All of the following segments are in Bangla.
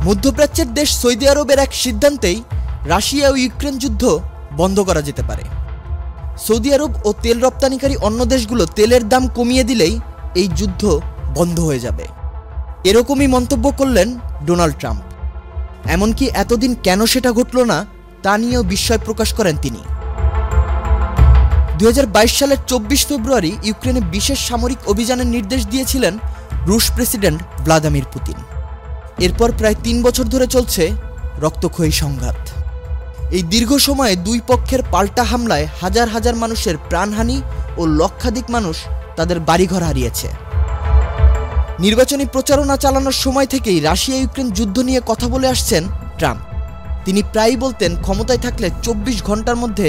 মধ্যপ্রাচ্যের দেশ সৌদি আরবের এক সিদ্ধান্তেই রাশিয়া ও ইউক্রেন যুদ্ধ বন্ধ করা যেতে পারে। সৌদি আরব ও তেল রপ্তানিকারী অন্য দেশগুলো তেলের দাম কমিয়ে দিলেই এই যুদ্ধ বন্ধ হয়ে যাবে, এরকমই মন্তব্য করলেন ডোনাল্ড ট্রাম্প। এমনকি এতদিন কেন সেটা ঘটল না তা নিয়েও বিস্ময় প্রকাশ করেন তিনি। 2022 সালের 24 ফেব্রুয়ারি ইউক্রেনে বিশেষ সামরিক অভিযানের নির্দেশ দিয়েছিলেন রুশ প্রেসিডেন্ট ভ্লাদিমির পুতিন। এরপর প্রায় 3 বছর ধরে চলছে রক্তক্ষয়ী সংঘাত। এই দীর্ঘ সময়ে দুই পক্ষের পাল্টা হামলায় হাজার হাজার মানুষের প্রাণহানি ও লক্ষাধিক মানুষ তাদের বাড়িঘর হারিয়েছে। নির্বাচনী প্রচারণা চালানোর সময় থেকেই রাশিয়া ইউক্রেন যুদ্ধ নিয়ে কথা বলে আসছেন ট্রাম্প। তিনি প্রায়ই বলতেন ক্ষমতায় থাকলে 24 ঘন্টার মধ্যে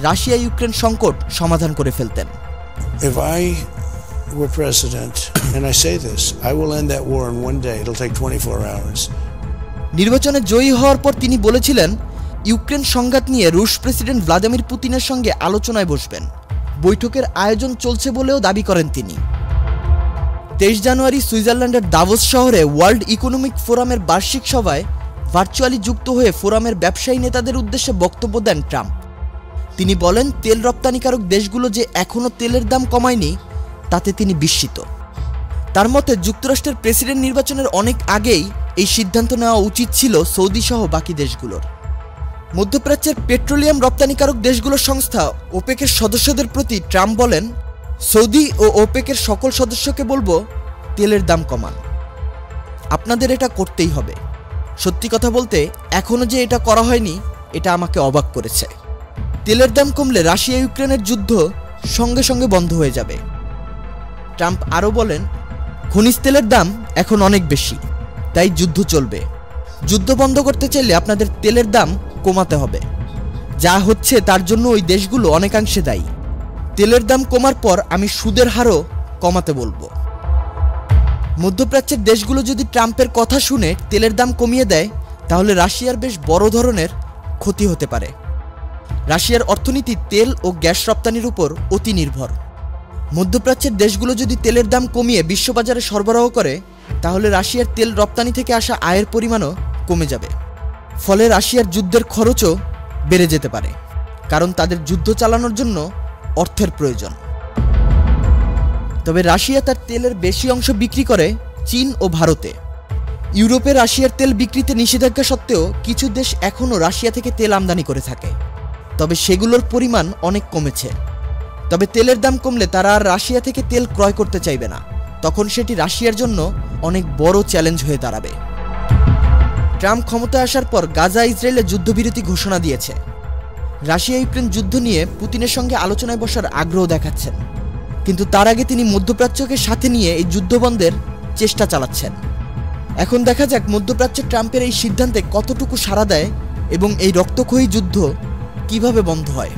রাশিয়া ইউক্রেন সংকট সমাধান করে ফেলতেন। If I were president, and I say this, I will end that war in one day. It'll take 24 hours. নির্বাচনে জয়ী হওয়ার পর তিনি বলেছিলেন ইউক্রেন সংঘাত নিয়ে রুশ প্রেসিডেন্ট ভ্লাদিমির পুতিনের সঙ্গে আলোচনায় বসবেন। বৈঠকের আয়োজন চলছে বলেও দাবি করেন তিনি। 23 জানুয়ারি সুইজারল্যান্ডের দাভোস শহরে ওয়ার্ল্ড ইকোনমিক ফোরামের বার্ষিক সভায় ভার্চুয়ালি যুক্ত হয়ে ফোরামের ব্যবসায়ী নেতাদের উদ্দেশ্যে বক্তব্য দেন ট্রাম্প। তিনি বলেন তেল রপ্তানিকারক দেশগুলো যে এখনও তেলের দাম কমায়নি তাতে তিনি বিস্মিত। তার মতে যুক্তরাষ্ট্রের প্রেসিডেন্ট নির্বাচনের অনেক আগেই এই সিদ্ধান্ত নেওয়া উচিত ছিল সৌদি সহ বাকি দেশগুলোর। মধ্যপ্রাচ্যের পেট্রোলিয়াম রপ্তানিকারক দেশগুলোর সংস্থা ওপেকের সদস্যদের প্রতি ট্রাম্প বলেন, সৌদি ও ওপেকের সকল সদস্যকে বলবো তেলের দাম কমান, আপনাদের এটা করতেই হবে। সত্যি কথা বলতে এখনও যে এটা করা হয়নি এটা আমাকে অবাক করেছে। তেলের দাম কমলে রাশিয়া ইউক্রেনের যুদ্ধ সঙ্গে সঙ্গে বন্ধ হয়ে যাবে। ট্রাম্প আরও বলেন, খনিজ তেলের দাম এখন অনেক বেশি, তাই যুদ্ধ চলবে। যুদ্ধ বন্ধ করতে চাইলে আপনাদের তেলের দাম কমাতে হবে। যা হচ্ছে তার জন্য ওই দেশগুলো অনেকাংশে দায়ী। তেলের দাম কমার পর আমি সুদের হারও কমাতে বলবো। মধ্যপ্রাচ্যের দেশগুলো যদি ট্রাম্পের কথা শুনে তেলের দাম কমিয়ে দেয় তাহলে রাশিয়ার বেশ বড় ধরনের ক্ষতি হতে পারে। রাশিয়ার অর্থনীতি তেল ও গ্যাস রপ্তানির উপর অতি নির্ভর। মধ্যপ্রাচ্যের দেশগুলো যদি তেলের দাম কমিয়ে বিশ্ববাজারে সরবরাহ করে তাহলে রাশিয়ার তেল রপ্তানি থেকে আসা আয়ের পরিমাণও কমে যাবে। ফলে রাশিয়ার যুদ্ধের খরচও বেড়ে যেতে পারে, কারণ তাদের যুদ্ধ চালানোর জন্য অর্থের প্রয়োজন। তবে রাশিয়া তার তেলের বেশি অংশ বিক্রি করে চীন ও ভারতে। ইউরোপে রাশিয়ার তেল বিক্রিতে নিষেধাজ্ঞা সত্ত্বেও কিছু দেশ এখনও রাশিয়া থেকে তেল আমদানি করে থাকে, তবে সেগুলোর পরিমাণ অনেক কমেছে। তবে তেলের দাম কমলে তারা আর রাশিয়া থেকে তেল ক্রয় করতে চাইবে না, তখন সেটি রাশিয়ার জন্য অনেক বড় চ্যালেঞ্জ হয়ে দাঁড়াবে। ট্রাম্প ক্ষমতায় আসার পর গাজা ইসরায়েলে যুদ্ধবিরতি ঘোষণা দিয়েছে। রাশিয়া ইউক্রেন যুদ্ধ নিয়ে পুতিনের সঙ্গে আলোচনায় বসার আগ্রহ দেখাচ্ছেন, কিন্তু তার আগে তিনি মধ্যপ্রাচ্যকে সাথে নিয়ে এই যুদ্ধ বন্ধের চেষ্টা চালাচ্ছেন। এখন দেখা যাক মধ্যপ্রাচ্যে ট্রাম্পের এই সিদ্ধান্তে কতটুকু সাড়া দেয় এবং এই রক্তক্ষয়ী যুদ্ধ কিভাবে বন্ধ হয়।